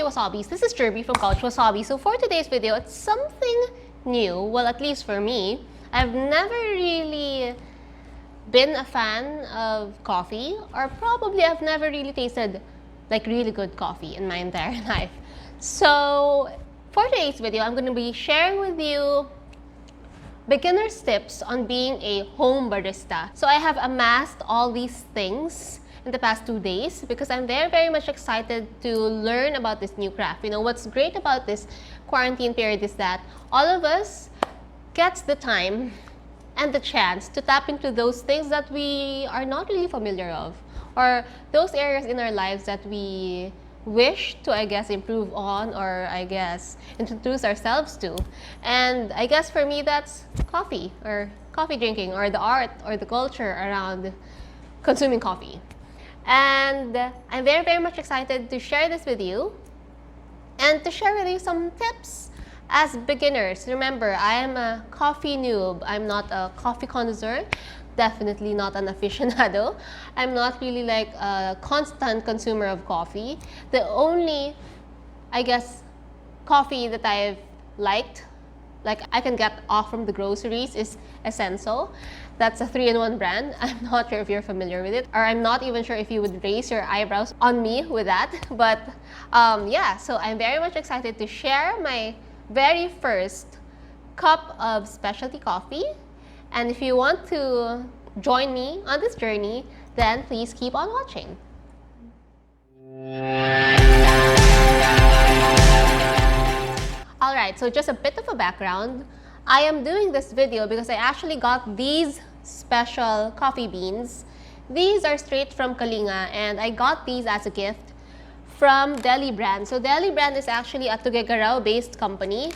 Wasabis, this is Jerby from Couch Wasabi. So for today's video, it's something new, well at least for me. I've never really been a fan of coffee, or probably I've never really tasted like really good coffee in my entire life. So for today's video, I'm going to be sharing with you beginner's tips on being a home barista. So I have amassed all these things in the past 2 days because I'm very much excited to learn about this new craft. You know, what's great about this quarantine period is that all of us gets the time and the chance to tap into those things that we are not really familiar of, or those areas in our lives that we wish to, I guess, improve on, or I guess introduce ourselves to. And I guess for me that's coffee, or coffee drinking, or the art or the culture around consuming coffee. And I'm very much excited to share this with you and to share with you some tips as beginners. Remember, I am a coffee noob. I'm not a coffee connoisseur, definitely not an aficionado. I'm not really like a constant consumer of coffee. The only, I guess, coffee that I've liked, like I can get off from the groceries, is Essenso. That's a 3-in-1 brand. I'm not sure if you're familiar with it, or I'm not even sure if you would raise your eyebrows on me with that. But yeah, so I'm very much excited to share my very first cup of specialty coffee. And if you want to join me on this journey, then please keep on watching. Alright, so just a bit of a background. I am doing this video because I actually got these special coffee beans. These are straight from Kalinga, and I got these as a gift from Delhi Brand. So Delhi Brand is actually a Tuguegarao based company,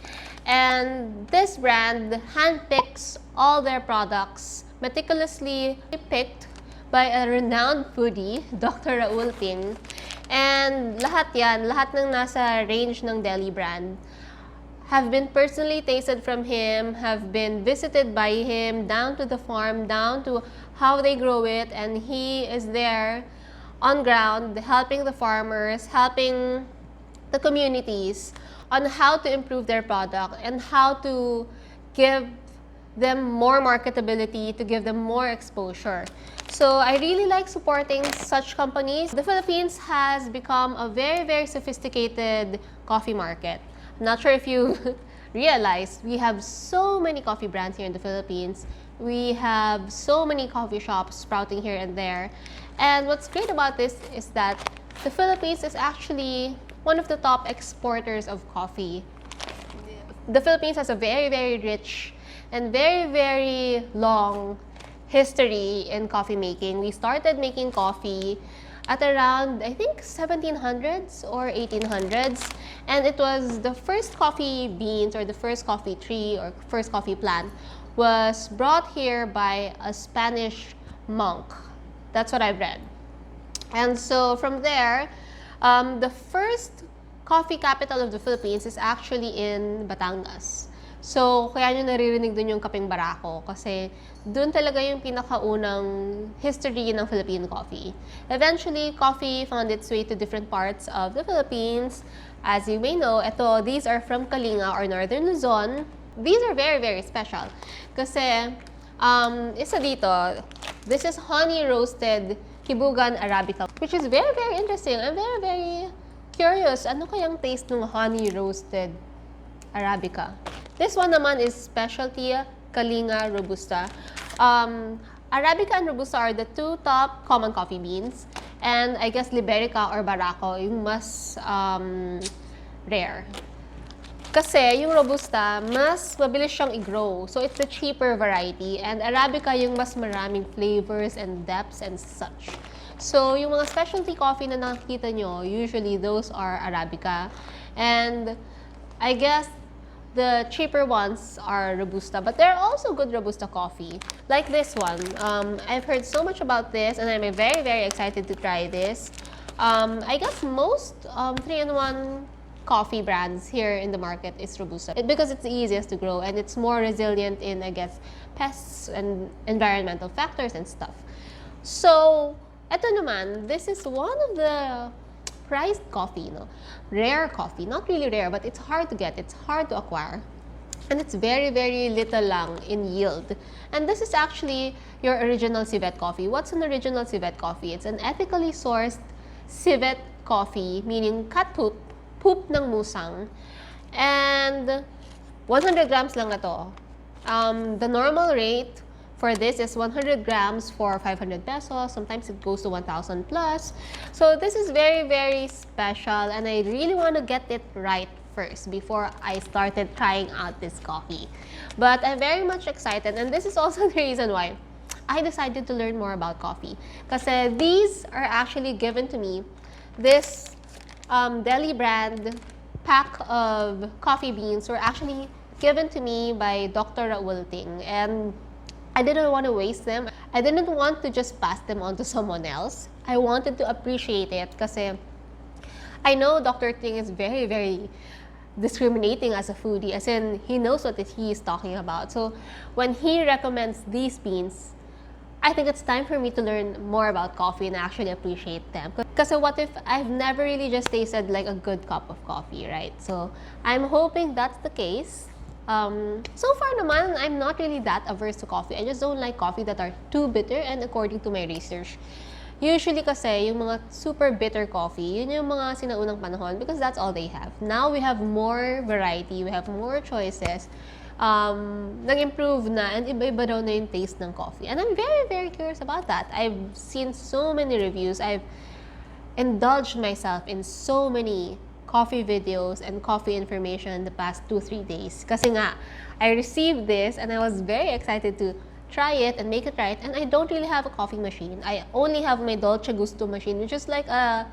and this brand handpicks all their products, meticulously picked by a renowned foodie, Dr. Raul Ting. And lahat ng nasa range ng Delhi Brand have been personally tasted from him, have been visited by him, down to the farm, down to how they grow it, and he is there on ground helping the farmers, helping the communities on how to improve their product and how to give them more marketability, to give them more exposure. So I really like supporting such companies. The Philippines has become a very sophisticated coffee market. I'm not sure if you realize we have so many coffee brands here in the Philippines. We have so many coffee shops sprouting here and there. And what's great about this is that the Philippines is actually one of the top exporters of coffee. The Philippines has a very rich and very long history in coffee making. We started making coffee at around, I think, 1700s or 1800s. And it was the first coffee beans, or the first coffee tree, or first coffee plant was brought here by a Spanish monk. That's what I've read. And so from there, the first coffee capital of the Philippines is actually in Batangas. So, kaya nyo naririnig dun yung Kapeng Barako, kasi dun talaga yung pinakaunang history ng Philippine coffee. Eventually, coffee found its way to different parts of the Philippines. As you may know, these are from Kalinga, or Northern Luzon. These are very special. Kasi, isa dito, this is honey roasted Kibugan Arabica, which is very interesting. I'm very curious, ano kayang taste ng honey roasted Arabica? This one naman is specialty Kalinga Robusta. Arabica and Robusta are the two top common coffee beans. And I guess Liberica or Barako yung mas rare. Kasi yung Robusta, mas mabilis siyang i-grow. So it's the cheaper variety. And Arabica yung mas maraming flavors and depths and such. So yung mga specialty coffee na nakikita nyo, usually those are Arabica. And I guess the cheaper ones are Robusta, but there are also good Robusta coffee, like this one. I've heard so much about this, and I'm very excited to try this. I guess most 3-in-1 coffee brands here in the market is Robusta because it's the easiest to grow and it's more resilient in, I guess, pests and environmental factors and stuff. So, eto naman, this is one of the prized coffee, no? Rare coffee. Not really rare, but it's hard to get. It's hard to acquire. And it's very, very little lang in yield. And this is actually your original civet coffee. What's an original civet coffee? It's an ethically sourced civet coffee, meaning cat poop ng musang. And 100 grams lang na to. The normal rate for this is 100 grams for 500 pesos. Sometimes it goes to 1,000 plus. So this is very, very special, and I really want to get it right first before I started trying out this coffee. But I'm very much excited, and this is also the reason why I decided to learn more about coffee. Kasi these are actually given to me. This Deli brand pack of coffee beans were actually given to me by Dr. Raul Ting, and I didn't want to waste them. I didn't want to just pass them on to someone else. I wanted to appreciate it kasi I know Dr. Ting is very, very discriminating as a foodie, as in he knows what he is talking about. So when he recommends these beans, I think it's time for me to learn more about coffee and actually appreciate them. Because what if I've never really just tasted like a good cup of coffee, right? So I'm hoping that's the case. So far naman, I'm not really that averse to coffee. I just don't like coffee that are too bitter, and according to my research, usually kasi yung mga super bitter coffee, yun yung mga sinaunang panahon because that's all they have. Now we have more variety, we have more choices. Nag-improve na, and iba-iba daw na yung taste ng coffee. And I'm very, very curious about that. I've seen so many reviews. I've indulged myself in so many coffee videos and coffee information the past 2-3 days. Kasi nga, I received this and I was very excited to try it and make it right. And I don't really have a coffee machine. I only have my Dolce Gusto machine, which is like a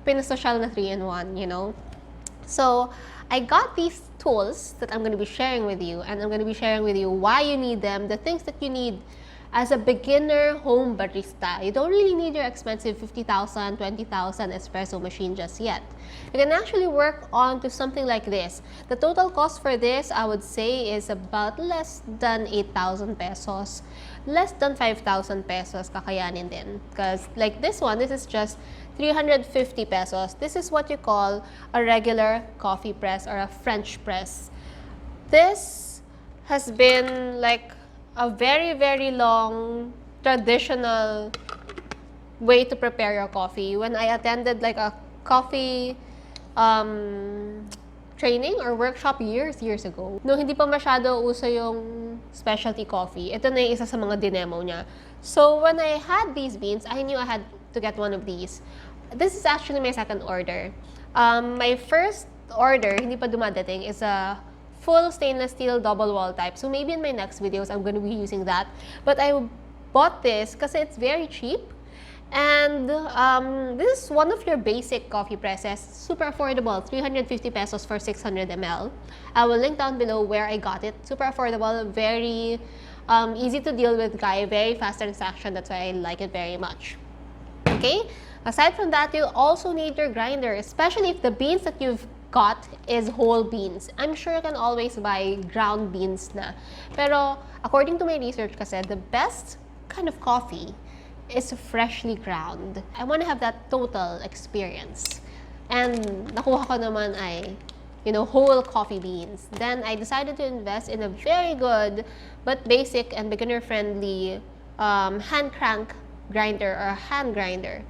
pinasosyal na 3-in-1, you know? So, I got these tools that I'm going to be sharing with you, and I'm going to be sharing with you why you need them, the things that you need as a beginner home barista. You don't really need your expensive 50,000, 20,000 espresso machine just yet. You can actually work on to something like this. The total cost for this, I would say, is about less than 8,000 pesos. Less than 5,000 pesos kakayanin din. Because like this one, this is just 350 pesos. This is what you call a regular coffee press or a French press. This has been like a very, very long traditional way to prepare your coffee. When I attended like a coffee training or workshop years ago, no, hindi pa masyado uso yung specialty coffee. Ito na yung isa sa mga dinemo niya. So when I had these beans, I knew I had to get one of these. This is actually my second order. My first order, hindi pa dumadating, is a full stainless steel double wall type. So maybe in my next videos, I'm going to be using that. But I bought this because it's very cheap. And this is one of your basic coffee presses. Super affordable, 350 pesos for 600 ml. I will link down below where I got it. Super affordable, very easy to deal with guy, very fast transaction. That's why I like it very much. Okay? Aside from that, you also need your grinder, especially if the beans that you've got is whole beans. I'm sure you can always buy ground beans na. Pero according to my research kasi, the best kind of coffee is freshly ground. I want to have that total experience. And nakuha ko naman ay, you know, whole coffee beans. Then I decided to invest in a very good but basic and beginner-friendly hand crank grinder or hand grinder.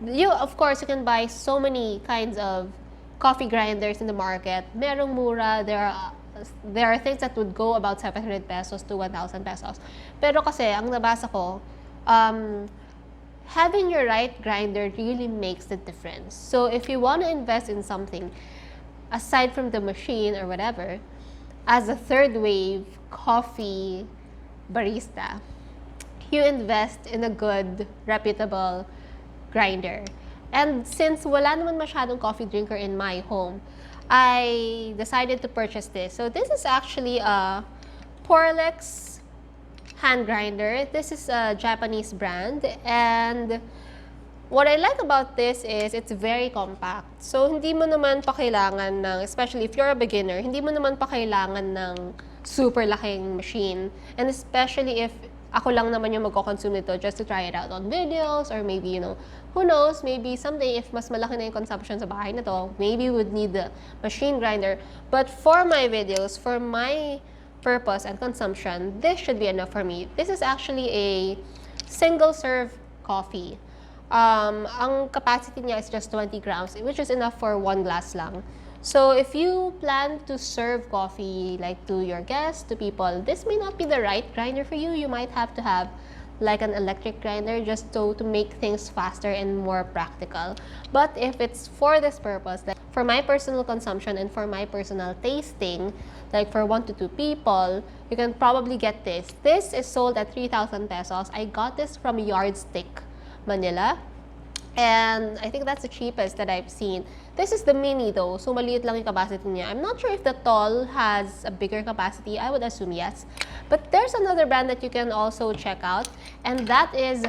Of course, you can buy so many kinds of coffee grinders in the market. Merong mura, there are things that would go about 700 pesos to 1,000 pesos. Pero kasi, ang nabasa ko, having your right grinder really makes the difference. So if you want to invest in something, aside from the machine or whatever, as a third wave coffee barista, you invest in a good, reputable grinder. And since wala naman masyadong coffee drinker in my home, I decided to purchase this. So this is actually a Porlex hand grinder. This is a Japanese brand, and what I like about this is it's very compact. So hindi mo naman pa kailangan ng, especially if you're a beginner, hindi mo naman pa kailangan ng super laking machine. And especially if ako lang naman yung magko-consume nito just to try it out on videos, or maybe, you know, who knows, maybe someday if mas malaki na yung consumption sa bahay na to, maybe we would need the machine grinder. But for my videos, for my purpose and consumption, this should be enough for me. This is actually a single serve coffee. Ang capacity niya is just 20 grams, which is enough for 1 glass lang. So if you plan to serve coffee like to your guests, to people, this may not be the right grinder for you. You might have to have like an electric grinder just to make things faster and more practical. But if it's for this purpose, like for my personal consumption and for my personal tasting, like for 1 to 2 people, you can probably get this. This is sold at 3,000 pesos. I got this from Yardstick, Manila. And I think that's the cheapest that I've seen. This is the mini though, so maliit lang yung capacity niya. I'm not sure if the tall has a bigger capacity. I would assume yes. But there's another brand that you can also check out, and that is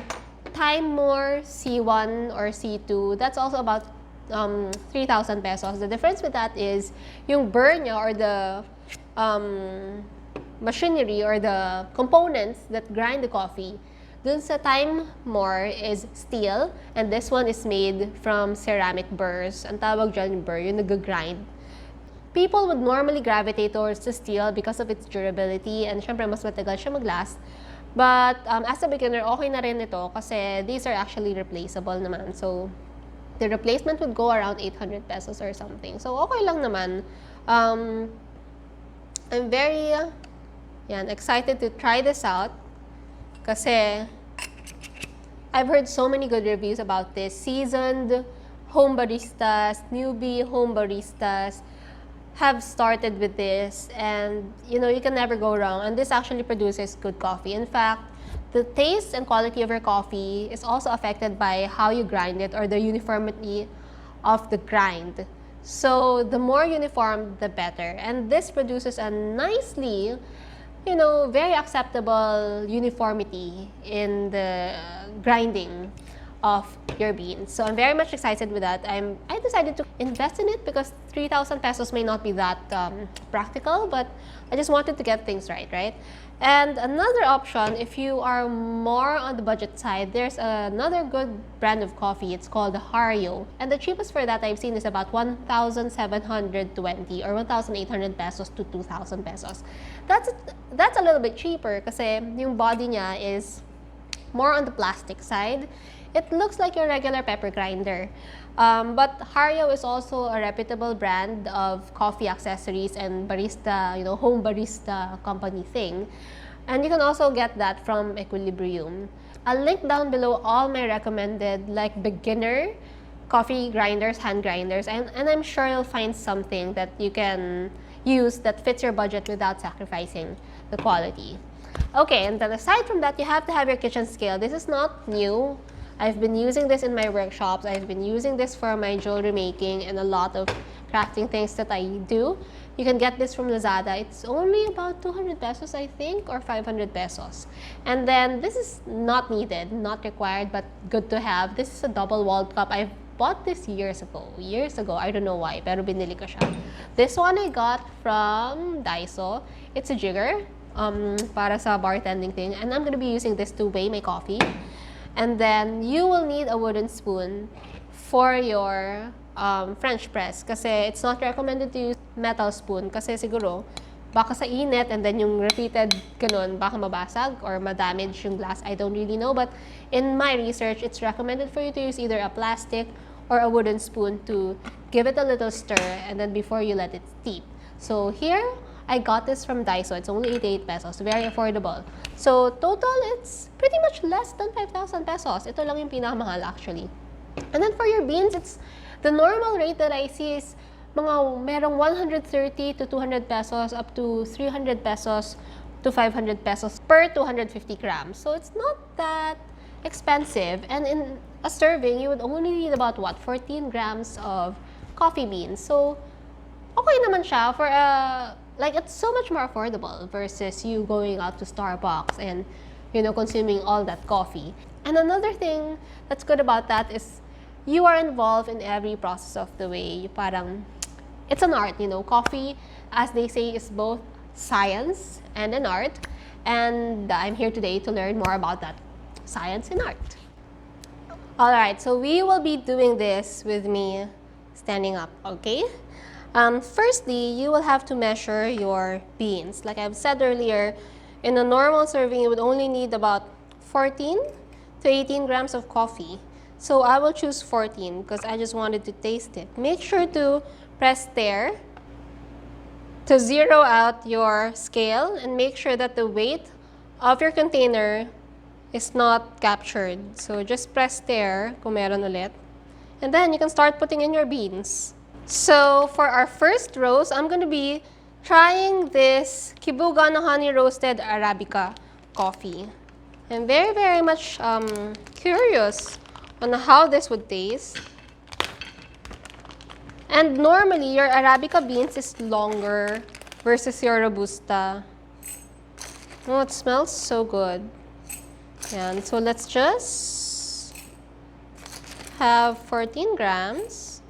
Timemore C1 or C2. That's also about 3,000 pesos. The difference with that is yung burr niya, or the machinery or the components that grind the coffee. Dun sa Timemore is steel, and this one is made from ceramic burrs. Ang tawag dyan burr, yung nag-grind. People would normally gravitate towards the steel because of its durability, and syempre mas matagal siya mag-last. But as a beginner, okay na rin ito kasi these are actually replaceable naman. So the replacement would go around 800 pesos or something. So okay lang naman. I'm very excited to try this out kasi I've heard so many good reviews about this. Seasoned home baristas, newbie home baristas have started with this, and you know, you can never go wrong. And this actually produces good coffee. In fact, the taste and quality of your coffee is also affected by how you grind it, or the uniformity of the grind. So the more uniform, the better. And this produces a nicely, you know, very acceptable uniformity in the grinding of your beans. So I'm very much excited with that. I decided to invest in it because 3,000 pesos may not be that practical, but I just wanted to get things right? And another option, if you are more on the budget side, there's another good brand of coffee. It's called Hario. And the cheapest for that I've seen is about 1,720 or 1,800 pesos to 2,000 pesos. That's a little bit cheaper kasi yung body niya is more on the plastic side. It looks like your regular pepper grinder. But Hario is also a reputable brand of coffee accessories and barista, you know, home barista company thing. And you can also get that from Equilibrium. I'll link down below all my recommended like beginner coffee grinders, hand grinders, and I'm sure you'll find something that you can use that fits your budget without sacrificing the quality. Okay, and then aside from that, you have to have your kitchen scale. This is not new. I've been using this in my workshops. I've been using this for my jewelry making and a lot of crafting things that I do. You can get this from Lazada. It's only about 200 pesos, I think, or 500 pesos. And then this is not needed, not required, but good to have. This is a double-walled cup. I've bought this years ago. I don't know why, pero binili ko siya. This one I got from Daiso. It's a jigger para sa bartending thing. And I'm gonna be using this to weigh my coffee. And then you will need a wooden spoon for your French press kasi it's not recommended to use metal spoon kasi siguro baka sa init and then yung repeated ganun baka mabasag or madamage yung glass. I don't really know, but in my research, it's recommended for you to use either a plastic or a wooden spoon to give it a little stir and then before you let it steep. So here, I got this from Daiso. It's only 88 pesos. Very affordable. So, total, it's pretty much less than 5,000 pesos. Ito lang yung pinakamahal actually. And then for your beans, it's the normal rate that I see is merong 130 to 200 pesos up to 300 pesos to 500 pesos per 250 grams. So, it's not that expensive. And in a serving, you would only need about, 14 grams of coffee beans. So, okay naman siya for it's so much more affordable versus you going out to Starbucks and, you know, consuming all that coffee. And another thing that's good about that is you are involved in every process of the way. Parang, it's an art, you know. Coffee, as they say, is both science and an art. And I'm here today to learn more about that science and art. Alright, so we will be doing this with me standing up, okay? Firstly, you will have to measure your beans. Like I've said earlier, in a normal serving, you would only need about 14 to 18 grams of coffee. So I will choose 14 because I just wanted to taste it. Make sure to press there to zero out your scale and make sure that the weight of your container is not captured. So just press there kung meron ulit. And then you can start putting in your beans. So for our first roast, I'm going to be trying this Kibugano Honey Roasted Arabica coffee. I'm very, very much curious on how this would taste. And normally, your Arabica beans is longer versus your Robusta. Oh, it smells so good. And so let's just have 14 grams.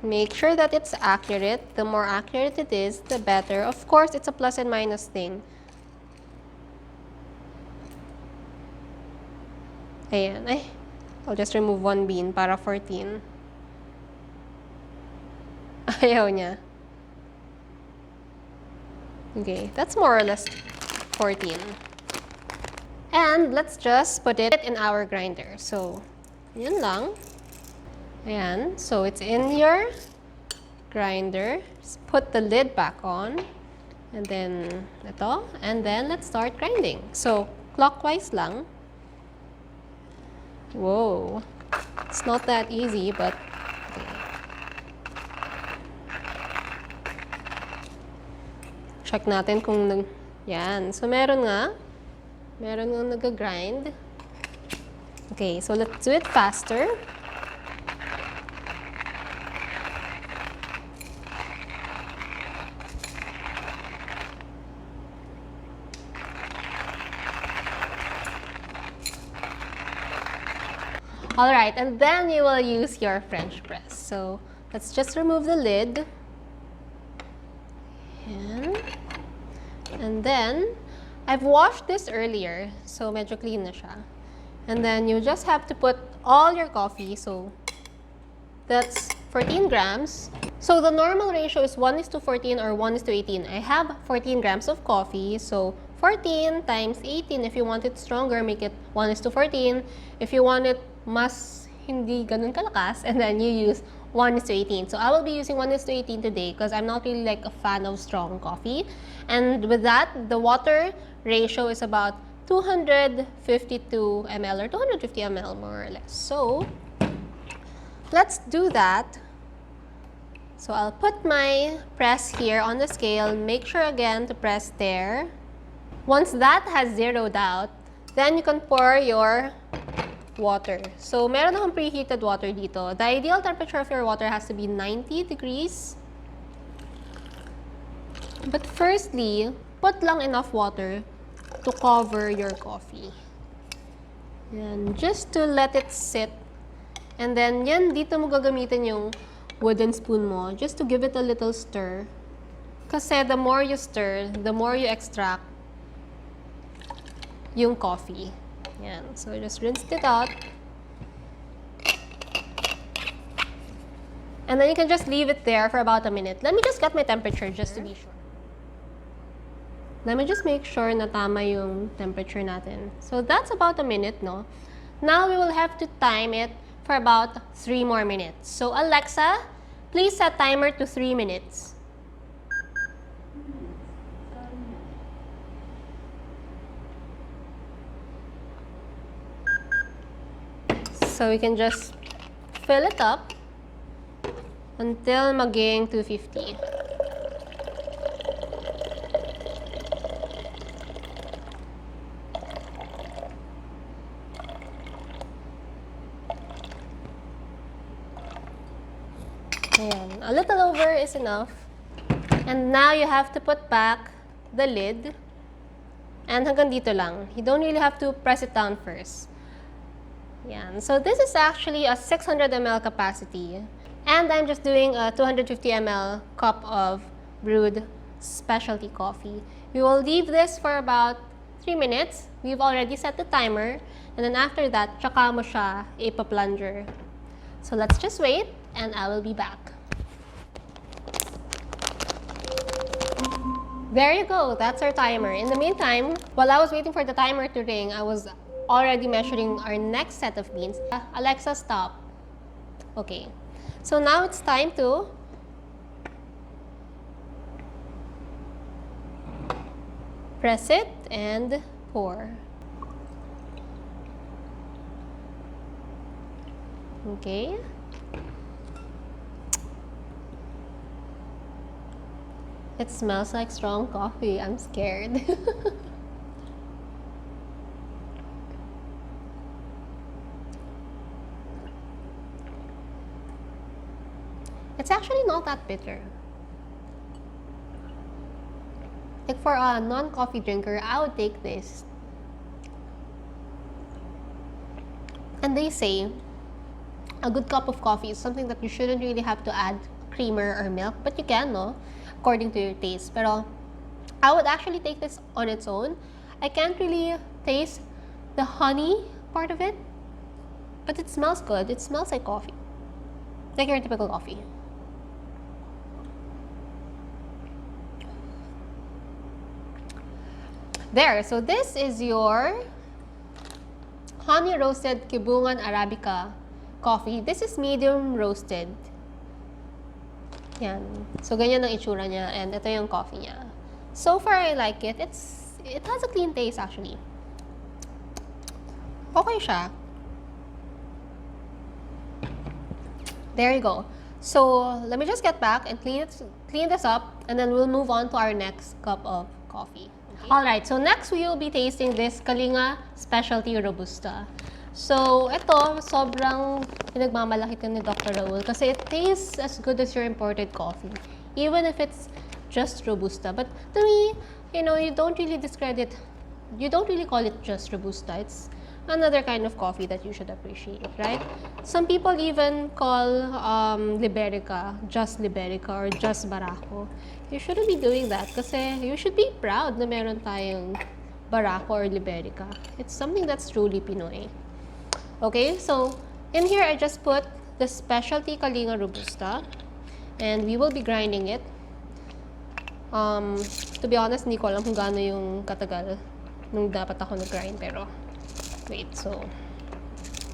Make sure that it's accurate. The more accurate it is, the better. Of course, it's a plus and minus thing. Ayan. Ay, I'll just remove one bean para 14. Ayaw niya. Okay, that's more or less 14. And let's just put it in our grinder. So, yun lang. Ayan. So, it's in your grinder. Just put the lid back on. And then, ito. And then, let's start grinding. So, clockwise lang. Whoa. It's not that easy, but okay. Check natin kung yan. So, meron nga nag-grind. Okay, so let's do it faster. Alright, and then you will use your French press. So, let's just remove the lid. And then, I've washed this earlier, so medyo clean na siya. And then, you just have to put all your coffee. So, that's 14 grams. So, the normal ratio is 1:14 or 1:18. I have 14 grams of coffee. So, 14 times 18. If you want it stronger, make it 1:14. If you want it mas hindi ganun kalakas, and then you use 1:18. So I will be using 1:18 today because I'm not really like a fan of strong coffee. And with that, the water ratio is about 252 ml or 250 ml more or less. So let's do that. So I'll put my press here on the scale. Make sure again to press there. Once that has zeroed out, then you can pour your water. So, meron akong preheated water dito. The ideal temperature of your water has to be 90 degrees. But firstly, put lang enough water to cover your coffee. Yan, just to let it sit. And then, yan, dito mo gagamitin yung wooden spoon mo, just to give it a little stir. Kasi the more you stir, the more you extract yung coffee. Yan. So, just rinse it out. And then you can just leave it there for about a minute. Let me just get my temperature just to be sure. Let me just make sure na tama yung temperature natin. So, that's about a minute, no? Now, we will have to time it for about 3 more minutes. So, Alexa, please set timer to 3 minutes. So we can just fill it up until maging 250. Ayan. A little over is enough. And now you have to put back the lid. And hanggang dito lang. You don't really have to press it down first. Yan. So this is actually a 600 ml capacity. And I'm just doing a 250 ml cup of brewed specialty coffee. We will leave this for about 3 minutes. We've already set the timer. And then after that, tsaka mo siya ipa-plunger. So let's just wait and I will be back. There you go, that's our timer. In the meantime, while I was waiting for the timer to ring, I was already measuring our next set of beans. Alexa, stop. Okay, so now it's time to press it and pour. Okay. It smells like strong coffee. I'm scared. It's actually not that bitter. Like for a non-coffee drinker, I would take this. And they say a good cup of coffee is something that you shouldn't really have to add creamer or milk, but you can, no? According to your taste. Pero I would actually take this on its own. I can't really taste the honey part of it, but it smells good. It smells like coffee, like your typical coffee. There, so this is your honey roasted Kibungan Arabica coffee. This is medium roasted. Yan. So, ganyan ang itsura niya. And ito yung coffee niya. So far, I like it. It has a clean taste, actually. Okay siya. There you go. So, let me just get back and clean this up. And then we'll move on to our next cup of coffee. Okay. Alright, so next we will be tasting this Kalinga Specialty Robusta. So, ito, sobrang pinagmamalaki ka ni Dr. Raul kasi it tastes as good as your imported coffee, even if it's just Robusta. But to me, you know, you don't really call it just Robusta. It's another kind of coffee that you should appreciate, right? Some people even call Liberica just Liberica or just Barako. You shouldn't be doing that kasi you should be proud na meron tayong Barako or Liberica. It's something that's truly Pinoy. Okay, so in here I just put the specialty Kalinga Robusta and we will be grinding it. To be honest, hindi ko alam kung gaano yung katagal nung dapat ako nag-grind, pero wait, so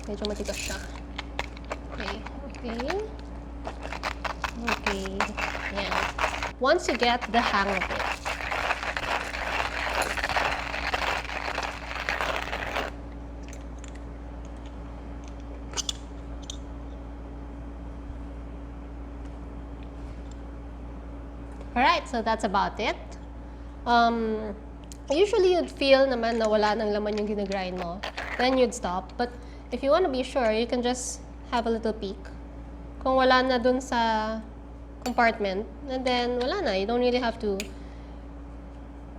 medyo matigas siya. Okay, yan. Once you get the hang of it, alright, so that's about it. Usually you'd feel naman na wala ng laman yung ginagrind mo. Then you'd stop. But if you want to be sure, you can just have a little peek. Kung wala na dun sa compartment, and then wala na. You don't really have to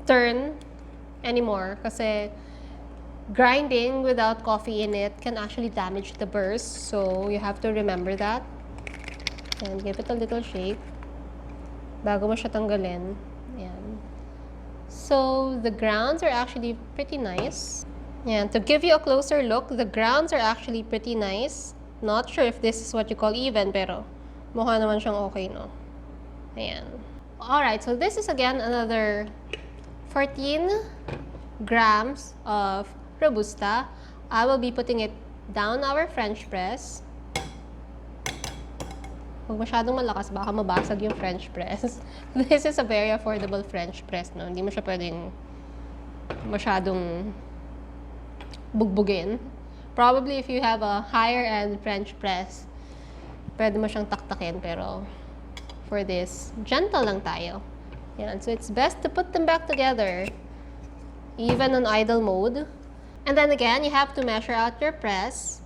turn anymore. Kasi grinding without coffee in it can actually damage the burrs. So you have to remember that. And give it a little shake bago mo siya tanggalin. Ayan. So, the grounds are actually pretty nice. Ayan. To give you a closer look, the grounds are actually pretty nice. Not sure if this is what you call even, pero mukha naman siyang okay, no? Ayan. Alright, so this is again another 14 grams of Robusta. I will be putting it down our French press. Huwag masyadong malakas, baka mabasag yung French press. This is a very affordable French press, no? Hindi mo siya pwedeng masyadong bugbugin. Probably if you have a higher-end French press, pwede mo siyang taktakin, pero for this, gentle lang tayo. Yan. So it's best to put them back together, even on idle mode. And then again, you have to measure out your press.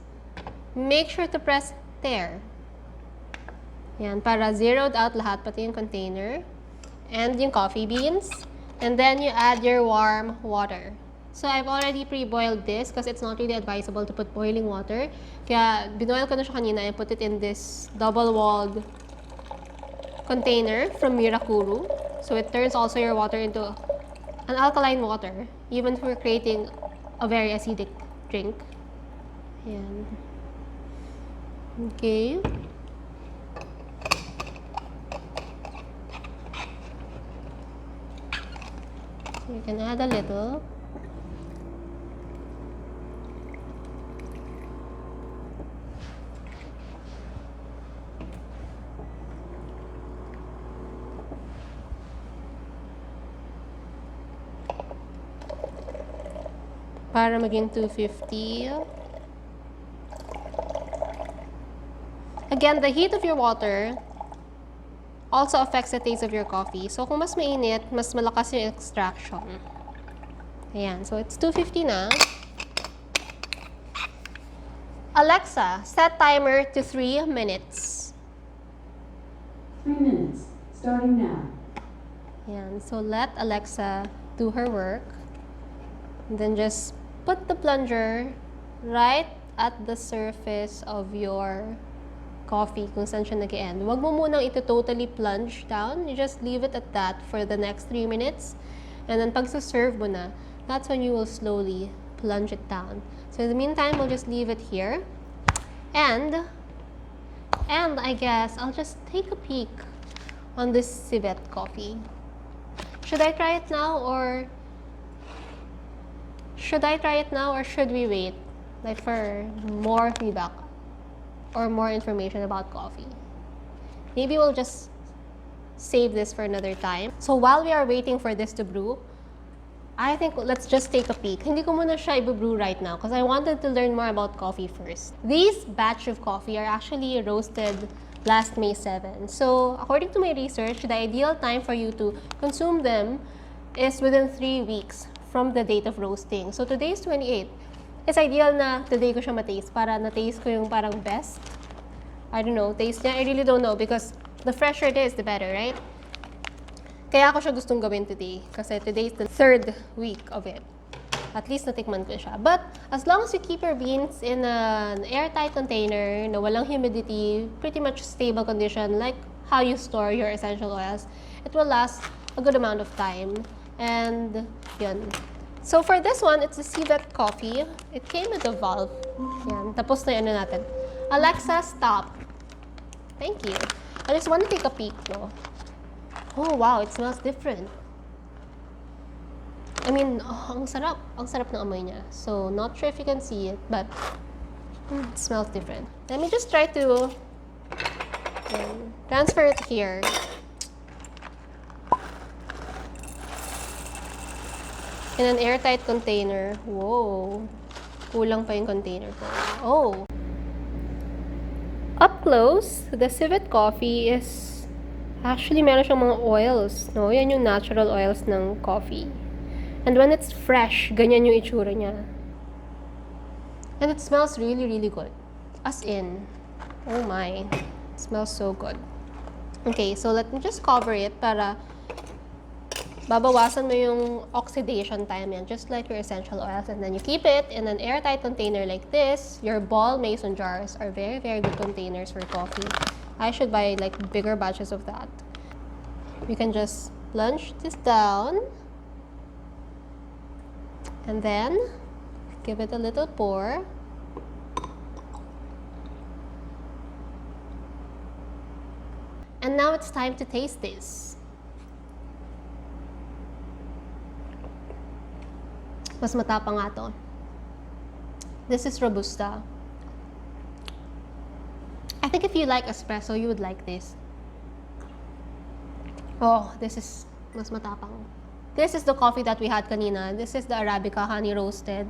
Make sure to press there. Yan, para zeroed out lahat, pati yung container and yung coffee beans. And then you add your warm water. So I've already pre-boiled this because it's not really advisable to put boiling water. Kaya binoil ko na siya kanina and put it in this double-walled container from Mirakuru. So it turns also your water into an alkaline water, even if we're creating a very acidic drink. Ayan. Okay. So you can add a little. Para maging 250. Again, the heat of your water also affects the taste of your coffee. So, kung mas mainit, mas malakas yung extraction. Ayan. So, it's 250 na. Alexa, set timer to 3 minutes. 3 minutes, starting now. Ayan. So, let Alexa do her work. And then just put the plunger right at the surface of your coffee kung saan siya nag-end. Huwag mo munang ito totally plunge down. You just leave it at that for the next 3 minutes. And then pag serve mo na, that's when you will slowly plunge it down. So in the meantime, we'll just leave it here. And I guess I'll just take a peek on this civet coffee. Should I try it now or should we wait like for more feedback or more information about coffee? Maybe we'll just save this for another time. So while we are waiting for this to brew, I think let's just take a peek. Hindi ko muna siya i-brew right now because I wanted to learn more about coffee first. These batch of coffee are actually roasted last May 7. So according to my research, the ideal time for you to consume them is within 3 weeks from the date of roasting. So today is 28. It's ideal na today ko siya ma-taste para na-taste ko yung parang best. I don't know, taste niya. I really don't know because the fresher it is, the better, right? Kaya ako siya gustong gawin today kasi today is the 3rd week of it. At least natikman ko siya. But as long as you keep your beans in an airtight container na walang humidity, pretty much stable condition like how you store your essential oils, it will last a good amount of time. And yun. So for this one, it's a civet coffee. It came with a valve. Yan. Tapos na yung ano natin. Alexa, stop. Thank you. I just want to take a peek, no? Oh, wow. It smells different. I mean, oh, ang sarap. Ang sarap ng amoy niya. So, not sure if you can see it, but it smells different. Let me just try to transfer it here. In an airtight container. Whoa. Kulang pa yung container ko. Oh. Up close, the civet coffee is actually meron siyang mga oils, no? Yan yung natural oils ng coffee. And when it's fresh, ganyan yung itsura niya. And it smells really, really good. As in, oh my, it smells so good. Okay, so let me just cover it para babawasan mo yung oxidation time yan, just like your essential oils. And then you keep it in an airtight container like this. Your ball mason jars are very, very good containers for coffee. I should buy like bigger batches of that. We can just plunge this down. And then, give it a little pour. And now it's time to taste this. Mas matapang nga to. This is Robusta. I think if you like espresso, you would like this. Oh, this is mas matapang. This is the coffee that we had kanina. This is the Arabica honey roasted.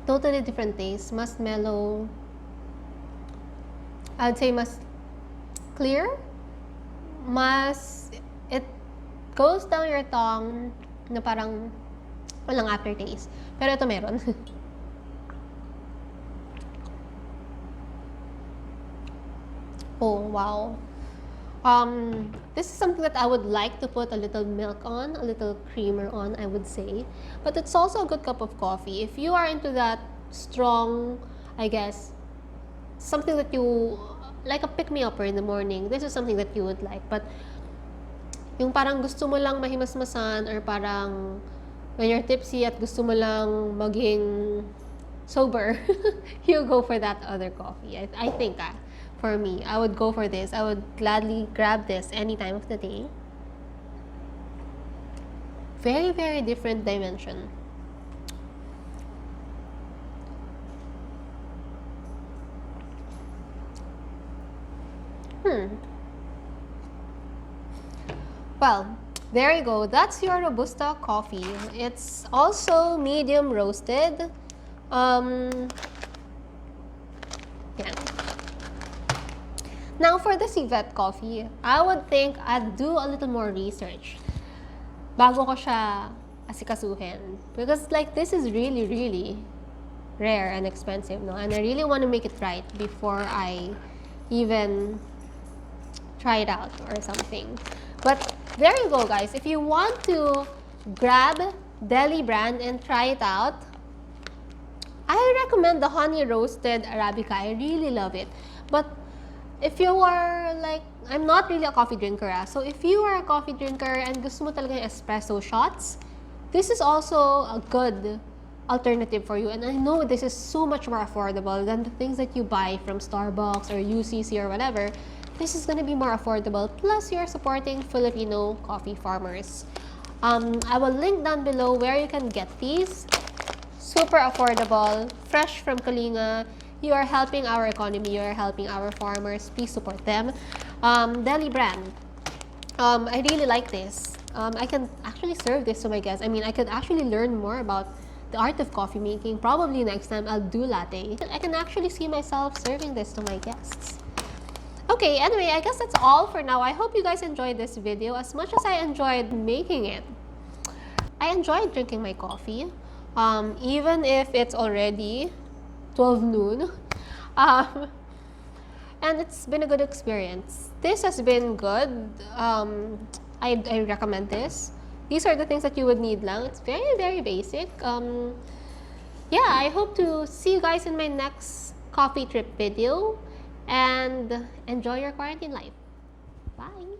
Totally different taste. Mas mellow. I'd say mas clear. Mas, it goes down your tongue na parang walang aftertaste. Pero ito meron. Oh, wow. This is something that I would like to put a little milk on, a little creamer on, I would say. But it's also a good cup of coffee. If you are into that strong, I guess, something that you, like a pick-me-upper in the morning, this is something that you would like. But Yung parang gusto mo lang mahimasmasan or parang when you're tipsy at gusto mo lang maging sober, you go for that other coffee. I think, for me, I would go for this. I would gladly grab this any time of the day. Very, very different dimension. Well, there you go. That's your Robusta coffee. It's also medium roasted. Yeah. Now for the civet coffee, I would think I'd do a little more research bago ko siya asikasuhin. Because like this is really, really rare and expensive, no? And I really want to make it right before I even try it out or something. But there you go, guys. If you want to grab Deli brand and try it out, I recommend the honey roasted Arabica. I really love it. But if you are like, I'm not really a coffee drinker, so if you are a coffee drinker and gusto mo talaga yung espresso shots, this is also a good alternative for you. And I know this is so much more affordable than the things that you buy from Starbucks or UCC or whatever. This is gonna be more affordable. Plus, you're supporting Filipino coffee farmers. I will link down below where you can get these. Super affordable, fresh from Kalinga. You are helping our economy. You are helping our farmers. Please support them. Deli brand. I really like this. I can actually serve this to my guests. I mean, I could actually learn more about the art of coffee making. Probably next time I'll do latte. I can actually see myself serving this to my guests. Okay, anyway, I guess that's all for now. I hope you guys enjoyed this video as much as I enjoyed making it. I enjoyed drinking my coffee, even if it's already 12 noon. And it's been a good experience. This has been good. I recommend this. These are the things that you would need lang. It's very, very basic. Yeah, I hope to see you guys in my next coffee trip video. And enjoy your quarantine life. Bye!